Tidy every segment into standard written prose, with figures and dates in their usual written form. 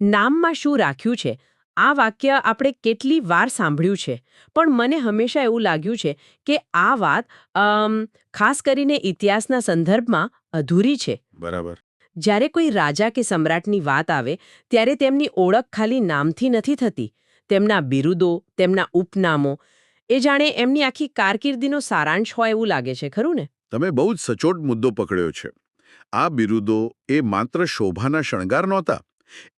નામમાં શું રાખ્યું છે આ વાક્ય આપણે કેટલી વાર સાંભળ્યું છે, પણ મને હંમેશા એવું લાગ્યું છે કે આ વાત ખાસ કરીને ઇતિહાસના સંદર્ભમાં અધૂરી છે. બરાબર. જ્યારે કોઈ રાજા કે સમ્રાટની વાત આવે ત્યારે તેમની ઓળખ ખાલી નામથી નથી થતી. તેમના બિરુદો, તેમના ઉપનામો, એ જાણે એમની આખી કારકિર્દીનો સારાંશ હોય એવું લાગે છે, ખરું ને? તમે બહુ જ સચોટ મુદ્દો પકડ્યો છે. આ બિરુદો એ માત્ર શોભાના શણગાર નહોતા.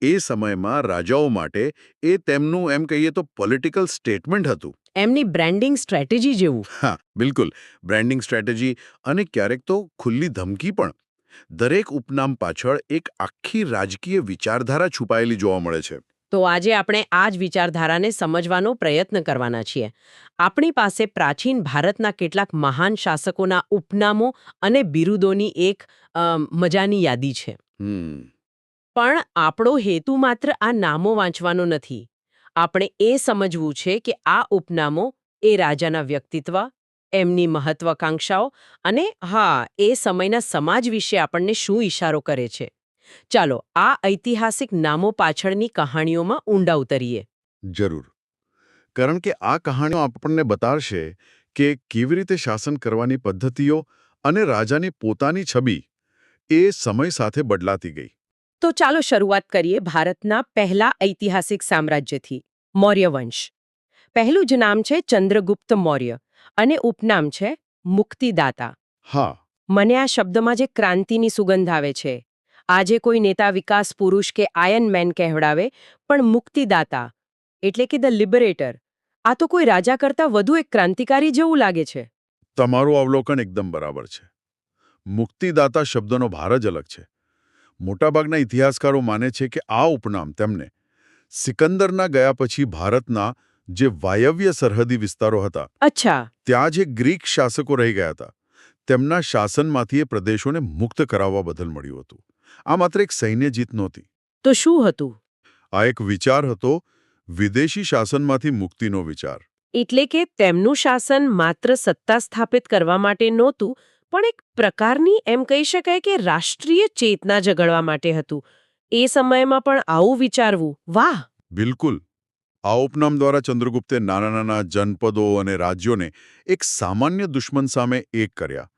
એ સમયમાં રાજાઓ માટે એ તેમનું એમ કહીએ તો પોલિટિકલ સ્ટેટમેન્ટ હતું. એમની બ્રાન્ડિંગ સ્ટ્રેટેજી જેવું. હા, બિલકુલ. બ્રાન્ડિંગ સ્ટ્રેટેજી અને ક્યારેક તો ખુલ્લી ધમકી પણ. દરેક ઉપનામ પાછળ એક આખી રાજકીય વિચારધારા છુપાયેલી જોવા મળે છે. તો આજે આપણે આ જ વિચારધારાને સમજવાનો પ્રયત્ન કરવાના છીએ. આપણી પાસે પ્રાચીન ભારતના કેટલાક મહાન શાસકોના ઉપનામો અને બિરુદોની એક મજાની યાદી છે. પણ આપણો હેતુ માત્ર આ નામો વાંચવાનો નથી. આપણે એ સમજવું છે કે આ ઉપનામો એ રાજાના વ્યક્તિત્વ, એમની મહત્વાકાંક્ષાઓ અને એ સમયના સમાજ વિશે આપણને શું ઇશારો કરે છે. ચાલો આ ઐતિહાસિક નામો પાછળની કહાણીઓમાં ઊંડા ઉતરીએ. જરૂર. કારણ કે આ કહાણીઓ આપણને બતાવશે કે કેવી રીતે શાસન કરવાની પદ્ધતિઓ અને રાજાની પોતાની છબી એ સમય સાથે બદલાતી ગઈ. તો ચાલો શરૂઆત કરીએ ભારતના પહેલા ઐતિહાસિક સામ્રાજ્યથી, મૌર્ય વંશ. પહેલું જ નામ છે ચંદ્રગુપ્ત મૌર્ય અને ઉપનામ છે મુક્તિદાતા. હા. મને આ શબ્દમાં જે ક્રાંતિની સુગંધ આવે છે. આજે કોઈ નેતા વિકાસ પુરુષ કે આયન મેન કહેવડાવે, પણ મુક્તિદાતા એટલે કે ધ લિબરેટર, આ તો કોઈ રાજા કરતાં વધુ એક ક્રાંતિકારી જેવું લાગે છે. તમારું અવલોકન એકદમ બરાબર છે. મુક્તિદાતા શબ્દનો ભાર જ અલગ છે. મોટાભાગના ઇતિહાસકારો માને છે કે આ ઉપનામ તેમને સિકંદરના ગયા પછી ભારતના જે વાયવ્ય સરહદી વિસ્તારો હતા, અચ્છા, ત્યાં જે ગ્રીક શાસકો રહી ગયા હતા, તેમના શાસનમાંથી એ પ્રદેશોને મુક્ત કરાવવા બદલ મળ્યું હતું. આ માત્ર એક સૈન્ય જીત નહોતી. તો શું હતું? આ એક વિચાર હતો, વિદેશી શાસનમાંથી મુક્તિનો વિચાર. એટલે કે તેમનું શાસન માત્ર સત્તા સ્થાપિત કરવા માટે નહોતું, પણ એક પ્રકારની એમ કહી શકાય કે રાષ્ટ્રીય ચેતના જગાડવા માટે હતું. એ સમયમાં પણ આવું વિચારવું, વાહ! બિલકુલ. આ ઉપનામ દ્વારા ચંદ્રગુપ્તે નાના નાના જનપદો અને રાજ્યોને એક સામાન્ય દુશ્મન સામે એક કર્યા.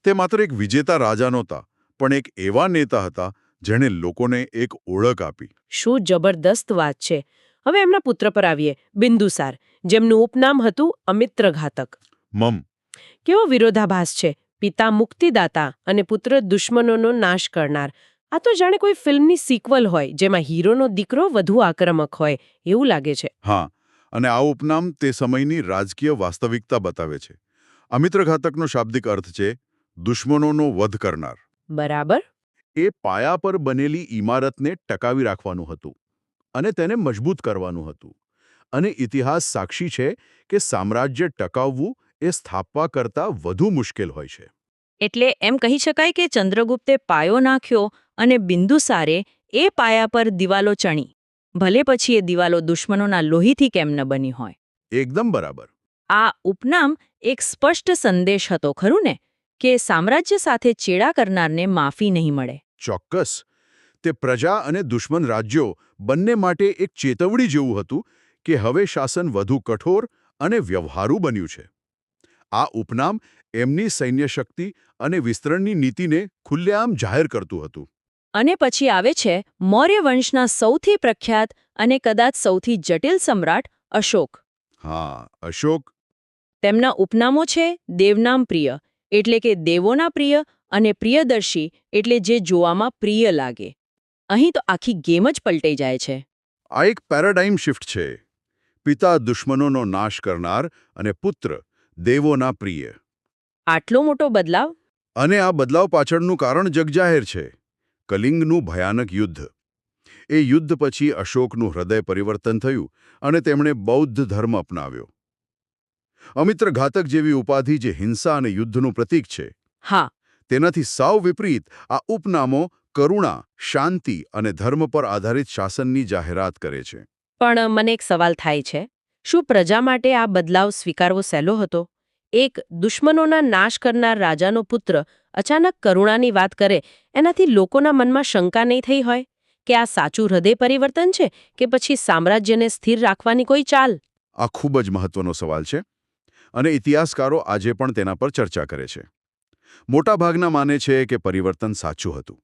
તે માત્ર એક વિજેતા રાજા નહોતા, પણ એક એવા નેતા હતા જેણે લોકોને એક ઓળખ આપી. શું જબરદસ્ત વાત છે. હવે એમના પુત્ર પર આવીએ, બિંદુસાર, જેમનું ઉપનામ હતું અમિત્રઘાતક. કેવો વિરોધાભાસ છે. પિતા મુક્તિદાતા અને પુત્ર દુશ્મનોનો નાશ કરનાર. આ તો જાણે કોઈ ફિલ્મની સિક્વલ હોય, જેમાં હીરોનો દીકરો વધુ આક્રમક હોય એવું લાગે છે. હા, અને આ ઉપનામ તે સમયની રાજકીય વાસ્તવિકતા બતાવે છે. અમિત્રઘાતકનો શાબ્દિક અર્થ છે દુશ્મનોનો વધ કરનાર. બરાબર. એ પાયા પર બનેલી ઇમારતને ટકાવી રાખવાનું હતું અને તેને મજબૂત કરવાનું હતું. અને ઇતિહાસ સાક્ષી છે કે સામ્રાજ્ય ટકાવવું એ સ્થાપવા કરતાં વધુ મુશ્કેલ હોય છે. એટલે એમ કહી શકાય કે ચંદ્રગુપ્તે પાયો નાખ્યો અને બિંદુસારે એ પાયા પર દિવાલો ચણી. ભલે પછી એ દિવાલો દુશ્મનોના લોહીથી કેમ ન બની હોય. એકદમ બરાબર. આ ઉપનામ એક સ્પષ્ટ સંદેશ હતો, ખરું ને? કે સામ્રાજ્ય સાથે ચેડા કરનારને માફી નહીં મળે. ચોક્કસ. તે પ્રજા અને દુશ્મન રાજ્યો બંને માટે એક ચેતવણી જેવું હતું કે હવે શાસન વધુ કઠોર અને વ્યવહારુ બન્યું છે. આ ઉપનામ એમની સૈન્ય શક્તિ અને વિસ્તરણની નીતિને ખુલ્લેઆમ જાહેર કરતું હતું. અને પછી આવે છે મૌર્ય વંશના સૌથી પ્રખ્યાત અને કદાચ સૌથી જટિલ સમ્રાટ અશોક. હા, અશોક. તેમના ઉપનામો છે દેવનામ પ્રિય, એટલે કે દેવોના પ્રિય, અને પ્રિયદર્શી, એટલે જે જોવામાં પ્રિય લાગે. અહીં તો આખી ગેમ જ પલટાઈ જાય છે. આ એક પેરાડાઇમ શિફ્ટ છે. પિતા દુશ્મનોનો નાશ કરનાર અને પુત્ર દેવોના પ્રિય. આટલો મોટો બદલાવ? અને આ બદલાવ પાછળનું કારણ જગજાહેર છે. કલિંગનું ભયાનક યુદ્ધ. એ યુદ્ધ પછી અશોકનું હૃદય પરિવર્તન થયું અને તેમણે બૌદ્ધ ધર્મ અપનાવ્યો. અમિત્રઘાતક જેવી ઉપાધિ જે હિંસા અને યુદ્ધનું પ્રતીક છે, હા, તેનાથી સાવ વિપરીત આ ઉપનામો કરુણા, શાંતિ અને ધર્મ પર આધારિત શાસનની જાહેરાત કરે છે. પણ મને એક સવાલ થાય છે, શું પ્રજા માટે આ બદલાવ સ્વીકારવો સહેલો હતો? એક દુશ્મનોના નાશ કરનાર રાજાનો પુત્ર અચાનક કરુણાની વાત કરે, એનાથી લોકોના મનમાં શંકા નહીં થઈ હોય કે આ સાચું હૃદય પરિવર્તન છે કે પછી સામ્રાજ્યને સ્થિર રાખવાની કોઈ ચાલ? આ ખૂબ જ મહત્વનો સવાલ છે અને ઇતિહાસકારો આજે પણ તેના પર ચર્ચા કરે છે. મોટાભાગના માને છે કે પરિવર્તન સાચું હતું,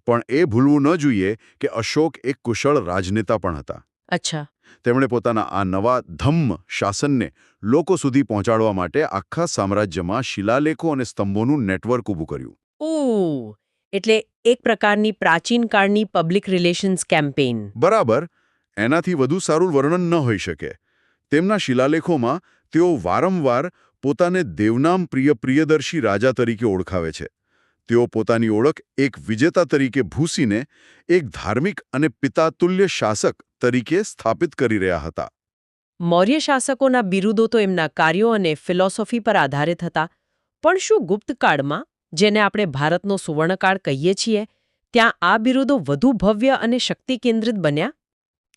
પણ એ ભૂલવું ન જોઈએ કે અશોક એક કુશળ રાજનેતા પણ હતા. અચ્છા. તેમણે પોતાના આ નવા ધમ્મ શાસનને લોકો સુધી પહોંચાડવા માટે આખા સામ્રાજ્યમાં શિલાલેખો અને સ્તંભોનું નેટવર્ક ઊભું કર્યું. ઓહ, એટલે એક પ્રકારની પ્રાચીન કાળની પબ્લિક રિલેશન્સ કેમ્પેઇન. બરાબર, એનાથી વધુ સારું વર્ણન ન હોઈ શકે. તેમના શિલાલેખોમાં તેઓ વારંવાર પોતાને દેવનામ પ્રિયદર્શી રાજા તરીકે ઓળખાવે છે. તેઓ પોતાની ઓળખ એક વિજેતા તરીકે ભૂંસીને એક ધાર્મિક અને પિતાતુલ્ય શાસક તરીકે સ્થાપિત કરી રહ્યા હતા. મૌર્ય શાસકોના બિરુદો તો એમના કાર્યો અને ફિલોસોફી પર આધારિત હતા. પણ શું ગુપ્તકાળમાં, જેને આપણે ભારતનો સુવર્ણકાળ કહીએ છીએ, ત્યાં આ બિરુદો વધુ ભવ્ય અને શક્તિ કેન્દ્રિત બન્યા?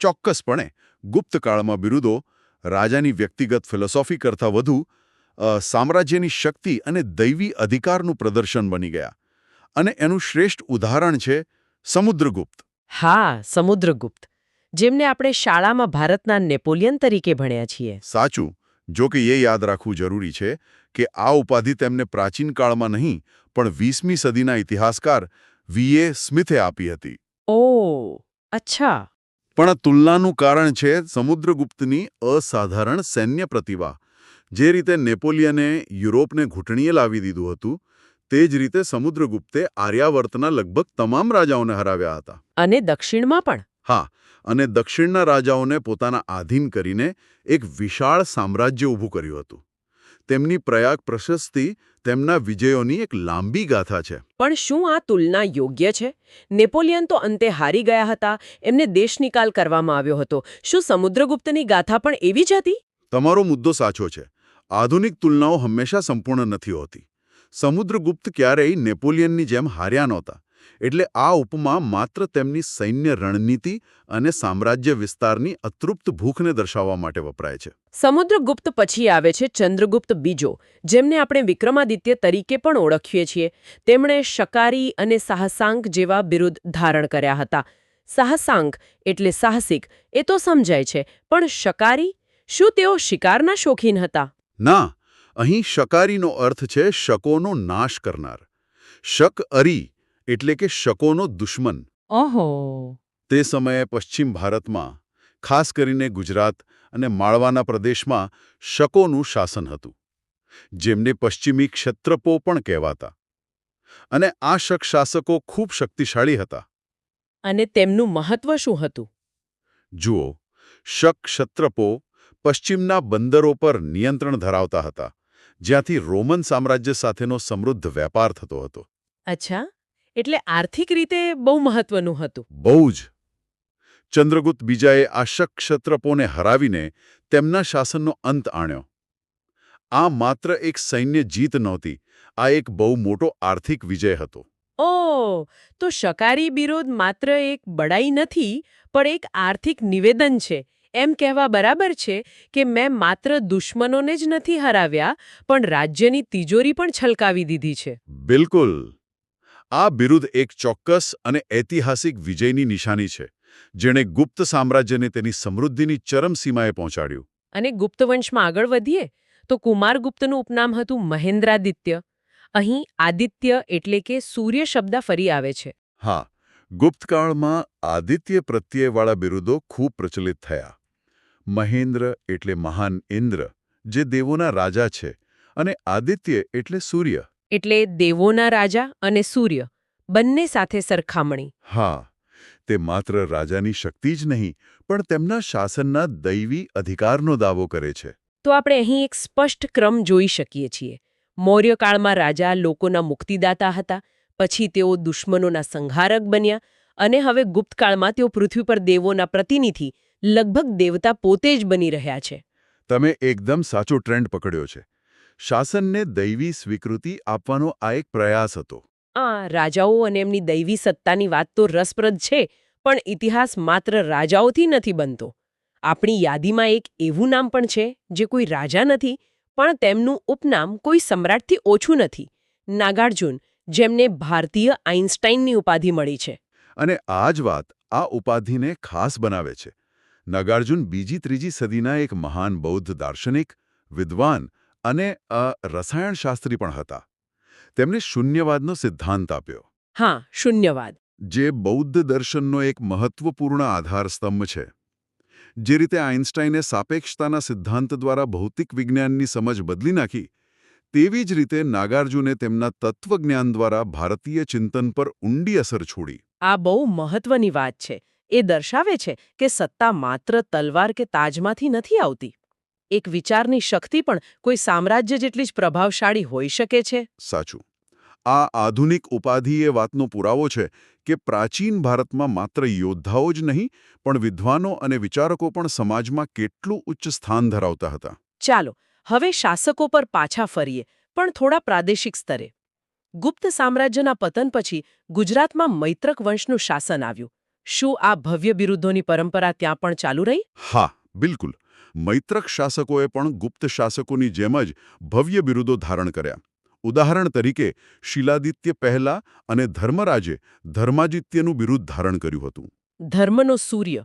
ચોક્કસપણે ગુપ્તકાળમાં બિરુદો રાજાની વ્યક્તિગત ફિલોસોફી કરતાં વધુ સામ્રાજ્યની શક્તિ અને દૈવી અધિકારનું પ્રદર્શન બની ગયા. અને એનું શ્રેષ્ઠ ઉદાહરણ છે સમુદ્રગુપ્ત. હા, સમુદ્રગુપ્ત, જેમને આપણે શાળામાં ભારતના નેપોલિયન તરીકે ભણ્યા છીએ. સાચું. જો કે એ યાદ રાખવું જરૂરી છે કે આ ઉપાધિ તેમને પ્રાચીન કાળમાં નહીં પણ 20મી સદીના ઇતિહાસકાર વી.એ. સ્મિથે આપી હતી. ઓહ, અચ્છા. પણ આ તુલનાનું કારણ છે સમુદ્રગુપ્તની અસાધારણ સૈન્ય પ્રતિભા. જે રીતે નેપોલિયને યુરોપને ઘૂંટણીએ લાવી દીધું હતું, તે જ રીતે સમુદ્રગુપ્તે આર્યાવર્તના લગભગ તમામ રાજાઓને હરાવ્યા હતા. અને દક્ષિણમાં પણ? હા, અને દક્ષિણના રાજાઓને પોતાના આધીન કરીને એક વિશાળ સામ્રાજ્ય ઊભું કર્યું હતું. તેમની પ્રયાગ પ્રશસ્તિ તેમના વિજયોની એક લાંબી ગાથા છે. પણ શું આ તુલના યોગ્ય છે? નેપોલિયન તો અંતે હારી ગયા હતા, એમને દેશ નિકાલ કરવામાં આવ્યો હતો. શું સમુદ્રગુપ્તની ગાથા પણ એવી જ હતી? તમારો મુદ્દો સાચો છે. આધુનિક તુલનાઓ હંમેશા સંપૂર્ણ નથી હોતી. સમુદ્રગુપ્ત ક્યારેય નેપોલિયનની જેમ હાર્યા નહોતા. એટલે આ ઉપમા માત્ર તેમની સૈન્ય રણનીતિ અને સામ્રાજ્ય વિસ્તારની અતૃપ્ત ભૂખને દર્શાવવા માટે વપરાય છે. સમુદ્રગુપ્ત પછી આવે છે ચંદ્રગુપ્ત બીજો, જેમને આપણે વિક્રમાદિત્ય તરીકે પણ ઓળખીએ છીએ. તેમણે શકારી અને સાહસાંક જેવા બિરુદ ધારણ કર્યા હતા. સાહસાંક એટલે સાહસિક, એ તો સમજાય છે, પણ શકારી? શું તેઓ શિકારના શોખીન હતા? ના, અહીં શકારીનો અર્થ છે શકોનો નાશ કરનાર. શક અરી એટલે કે શકોનો દુશ્મન. ઓહો. તે સમયે પશ્ચિમ ભારતમાં, ખાસ કરીને ગુજરાત અને માળવાના પ્રદેશમાં શકોનું શાસન હતું, જેમને પશ્ચિમી ક્ષત્રપો પણ કહેવાતા. અને આ શક શાસકો ખૂબ શક્તિશાળી હતા. અને તેમનું મહત્વ શું હતું? જુઓ, શક ક્ષત્રપો પશ્ચિમના બંદરો પર નિયંત્રણ ધરાવતા હતા, જ્યાંથી રોમન સામ્રાજ્ય સાથેનો સમૃદ્ધ વેપાર થતો હતો. અચ્છા, એટલે આર્થિક રીતે બહુ મહત્વનું હતું. બહુ જ. ચંદ્રગુપ્ત બીજાએ આ શક ક્ષત્રપોને હરાવીને તેમના શાસનનો અંત આણ્યો. આ માત્ર એક સૈન્ય જીત નહોતી, આ એક બહુ મોટો આર્થિક વિજય હતો. ઓહ, તો શકારી બિરુદ માત્ર એક બડાઈ નથી, પણ એક આર્થિક નિવેદન છે. એમ કહેવા બરાબર છે કે મેં માત્ર દુશ્મનોને જ નથી હરાવ્યા, પણ રાજ્યની તિજોરી પણ છલકાવી દીધી છે. બિલકુલ. આ બિરુદ એક ચોક્કસ અને ઐતિહાસિક વિજયની નિશાની છે, જેણે ગુપ્ત સામ્રાજ્યને તેની સમૃદ્ધિની ચરમસીમાએ પહોંચાડ્યું. અને ગુપ્તવંશમાં આગળ વધીએ તો કુમારગુપ્તનું ઉપનામ હતું મહેન્દ્રાદિત્ય. અહીં આદિત્ય એટલે કે સૂર્ય શબ્દ ફરી આવે છે. હા, ગુપ્તકાળમાં આદિત્ય પ્રત્યેવાળા બિરુદો ખૂબ પ્રચલિત થયા. મહેન્દ્ર એટલે મહાન ઇન્દ્ર, જે દેવોના રાજા છે, અને આદિત્ય એટલે સૂર્ય. એટલે દેવોના રાજા અને સૂર્ય બંને સાથે સરખામણી. હા, તે માત્ર રાજાની શક્તિ જ નહીં, પણ તેમના શાસનના દૈવી અધિકારનો દાવો કરે છે. તો આપણે અહીં એક સ્પષ્ટ ક્રમ જોઈ શકીએ છીએ. મૌર્યકાળમાં રાજા લોકોના મુક્તિદાતા હતા, પછી તેઓ દુશ્મનોના સંહારક બન્યા, અને હવે ગુપ્તકાળમાં તેઓ પૃથ્વી પર દેવોના પ્રતિનિધિ, લગભગ દેવતા પોતે જ બની રહ્યા છે. તમે એકદમ સાચો ટ્રેન્ડ પકડ્યો છે. શાસનને દૈવી સ્વીકૃતિ આપવાનો આ એક પ્રયાસ હતો. રાજાઓ અને એમની દૈવી સત્તાની વાત તો રસપ્રદ છે, પણ ઇતિહાસ માત્ર રાજાઓથી નથી બનતો. આપણી યાદીમાં એક એવું નામ પણ છે જે કોઈ રાજા નથી, પણ તેમનું ઉપનામ કોઈ સમ્રાટથી ઓછું નથી. નાગાર્જુન, જેમને ભારતીય આઇન્સ્ટાઈનની ઉપાધિ મળી છે. અને આ જ વાત આ ઉપાધિને ખાસ બનાવે છે. નાગાર્જુન બીજી ત્રીજી સદીના એક મહાન બૌદ્ધ દાર્શનિક, વિદ્વાન અને રસાયણશાસ્ત્રી પણ હતા. તેમણે શૂન્યવાદનો સિદ્ધાંત આપ્યો, હા, શૂન્યવાદ. જે બૌદ્ધ દર્શનનો એક મહત્વપૂર્ણ આધારસ્તંભ છે. જે રીતે આઇન્સ્ટાઈને સાપેક્ષતાના સિદ્ધાંત દ્વારા ભૌતિક વિજ્ઞાનની સમજ બદલી નાખી, તેવી જ રીતે નાગાર્જુને તેમના તત્વજ્ઞાન દ્વારા ભારતીય ચિંતન પર ઊંડી અસર છોડી. આ બહુ મહત્વની વાત છે. એ દર્શાવે છે કે સત્તા માત્ર તલવાર કે તાજમાંથી નથી આવતી. એક વિચારની શક્તિ પણ કોઈ સામ્રાજ્ય જેટલી જ પ્રભાવશાળી હોઈ શકે છે. સાચું. આ આધુનિક ઉપાધિ એ વાતનો પુરાવો છે કે પ્રાચીન ભારતમાં માત્ર યોદ્ધાઓ જ નહીં, પણ વિદ્વાનો અને વિચારકો પણ સમાજમાં કેટલું ઉચ્ચ સ્થાન ધરાવતા હતા. ચાલો હવે શાસકો પર પાછા ફરીએ, પણ થોડા પ્રાદેશિક સ્તરે. ગુપ્ત સામ્રાજ્યના પતન પછી ગુજરાતમાં મૈત્રક વંશનું શાસન આવ્યું. શું આ ભવ્ય બિરુદોની પરંપરા ત્યાં પણ ચાલુ રહી? હા, બિલકુલ. મૈત્રક શાસકોએ પણ ગુપ્ત શાસકોની જેમ જ ભવ્ય બિરુદો ધારણ કર્યા. ઉદાહરણ તરીકે શિલાદિત્ય પહેલા અને ધર્મરાજે ધર્માજિત્યનું બિરુદ ધારણ કર્યું હતું. ધર્મનો સૂર્ય.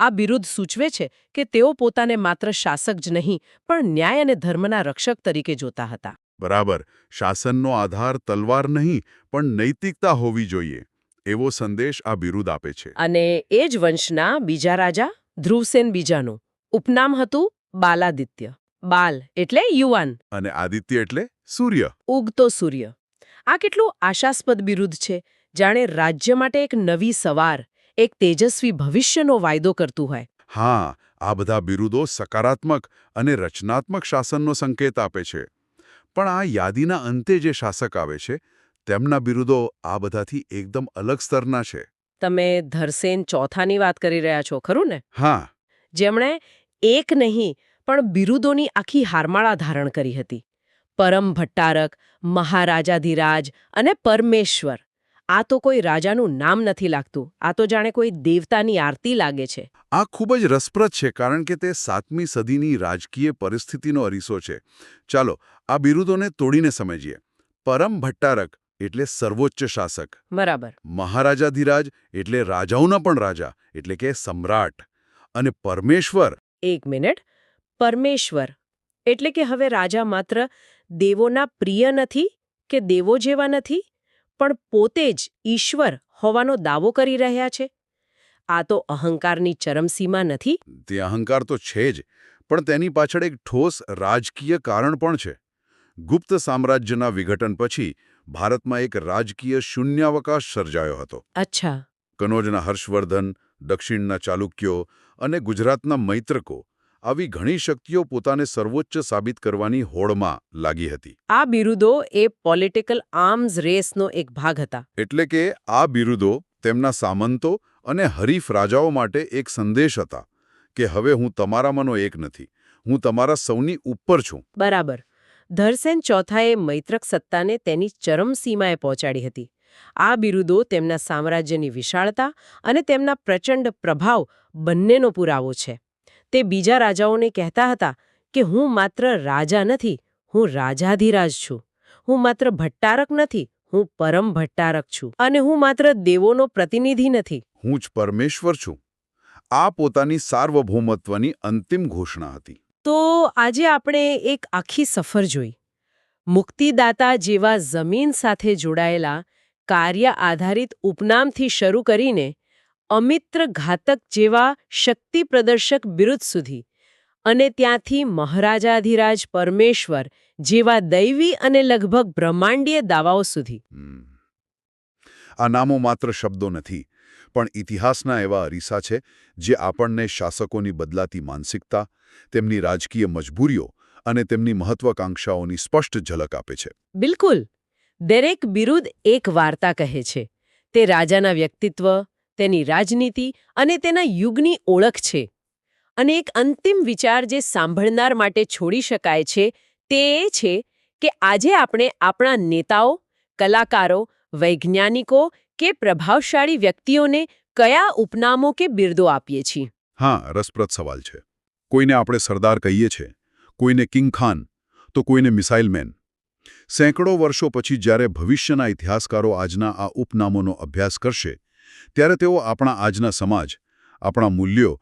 આ બિરુદ સૂચવે છે કે તેઓ પોતાને માત્ર શાસક જ નહીં, પણ ન્યાય અને ધર્મના રક્ષક તરીકે જોતા હતા. બરાબર. શાસનનો આધાર તલવાર નહીં, પણ નૈતિકતા હોવી જોઈએ, એવો સંદેશ આ બિરુદ આપે છે. અને એ જ વંશના બીજા રાજા ધ્રુવસેન બીજાનું ઉપનામ હતું બાલાદિત્ય. બાલ એટલે યુવાન, અને આદિત્ય એટલે સૂર્ય. ઉગતો સૂર્ય. આ કેટલું આશાસ્પદ બિરુદ છે, જાણે રાજ્ય માટે એક નવી સવાર, એક તેજસ્વી ભવિષ્યનો વાયદો કરતું હોય. હા, આ બધા બિરુદો સકારાત્મક અને રચનાત્મક શાસનનો સંકેત આપે છે. પણ આ યાદીના અંતે જે શાસક આવે છે, તેમના બિરુદો આ બધાથી એકદમ અલગ સ્તરના છે. તમે ધરસેન ચોથાની વાત કરી રહ્યા છો, ખરું ને? હા, જેમણે એક નહીં પણ બિરુદોની આખી હારમાળા ધારણ કરી હતી. પરમ ભટ્ટારક, મહારાજાધિરાજ અને પરમેશ્વર. આ તો કોઈ રાજાનું નામ નથી લાગતું, આ તો જાણે કોઈ દેવતાની આરતી લાગે છે. આ ખૂબ જ રસપ્રદ છે, કારણ કે તે 7મી સદીની રાજકીય પરિસ્થિતિનો અરીસો છે. ચાલો આ બિરુદોને તોડીને સમજીએ. પરમ ભટ્ટારક એટલે સર્વોચ્ચ શાસક. બરાબર. મહારાજાધિરાજ એટલે રાજાઓના પણ રાજા, એટલે કે સમ્રાટ. અને પરમેશ્વર. એક મિનિટ. પરમેશ્વર એટલે કે હવે રાજા માત્ર દેવોના પ્રિય નથી કે દેવો જેવા નથી, પણ પોતે જ ઈશ્વર હોવાનો દાવો કરી રહ્યા છે. આ તો અહંકારની ચરમસીમા નથી? તે અહંકાર તો છે જ, પણ તેની પાછળ એક ઠોસ રાજકીય કારણ પણ છે. ગુપ્ત સામ્રાજ્યના વિઘટન પછી ભારતમાં એક રાજકીય શૂન્યાવકાશ સર્જાયો હતો. અચ્છા. કનોજના હર્ષવર્ધન, દક્ષિણના ચાલુક્યો અને ગુજરાતના મૈત્રકો, આવી ઘણી શક્તિઓ પોતાને સર્વોચ્ચ સાબિત કરવાની હોડમાં લાગી હતી. આ બિરુદો એ પોલિટિકલ આર્મ્સ રેસનો એક ભાગ હતા. એટલે કે આ બિરુદો તેમના સામંતો અને હરીફ રાજાઓ માટે એક સંદેશ હતા કે હવે હું તમારામાંનો એક નથી, હું તમારા સૌની ઉપર છું. બરાબર. ધરસેન ચોથાએ મૈત્રક સત્તાને તેની ચરમસીમાએ પહોંચાડી હતી. આ બિરુદો તેમના સામ્રાજ્યની વિશાળતા અને તેમના પ્રચંડ પ્રભાવ બંનેનો પુરાવો છે. તે બીજા રાજાઓને કહેતા હતા કે હું માત્ર રાજા નથી, હું રાજાધિરાજ છું. હું માત્ર ભટ્ટારક નથી, હું પરમ ભટ્ટારક છું. અને હું માત્ર દેવોનો પ્રતિનિધિ નથી, હું જ પરમેશ્વર છું. આ પોતાની સાર્વભૌમત્વની અંતિમ ઘોષણા હતી. તો આજે આપણે એક આખી સફર જોઈ. મુક્તિદાતા જેવા જમીન સાથે જોડાયેલા કાર્ય આધારિત ઉપનામથી શરૂ કરીને અમિત્ર ઘાતક જેવા શક્તિ પ્રદર્શક બિરુદ સુધી, અને ત્યાંથી મહારાજાધિરાજ પરમેશ્વર જેવા દૈવી અને લગભગ બ્રહ્માંડીય દાવાઓ સુધી. આ નામો માત્ર શબ્દો નથી, પણ ઇતિહાસના એવા અરીસા છે જે આપણને શાસકોની બદલાતી માનસિકતા, તેમની રાજકીય મજબૂરીઓ અને તેમની મહત્વાકાંક્ષાઓની સ્પષ્ટ ઝલક આપે છે. બિલકુલ. દરેક બિરુદ એક વાર્તા કહે છે. તે રાજાના વ્યક્તિત્વ, તેની રાજનીતિ અને તેના યુગની ઓળખ છે. અને એક અંતિમ વિચાર જે સાંભળનાર માટે છોડી શકાય છે તે એ છે કે આજે આપણે આપણા નેતાઓ, કલાકારો, વૈજ્ઞાનિકો કે પ્રભાવશાળી વ્યક્તિઓને કયા ઉપનામો કે બિરુદો આપીએ છીએ? હા, રસપ્રદ સવાલ છે. કોઈને આપણે સરદાર કહીએ છીએ, કોઈને કિંગ ખાન, તો કોઈને મિસાઇલ મેન. સેંકડો વર્ષો પછી જ્યારે ભવિષ્યના ઇતિહાસકારો આજના આ ઉપનામોનો અભ્યાસ કરશે, ત્યારે તેઓ આપણા આજના સમાજ આપણા મૂલ્યો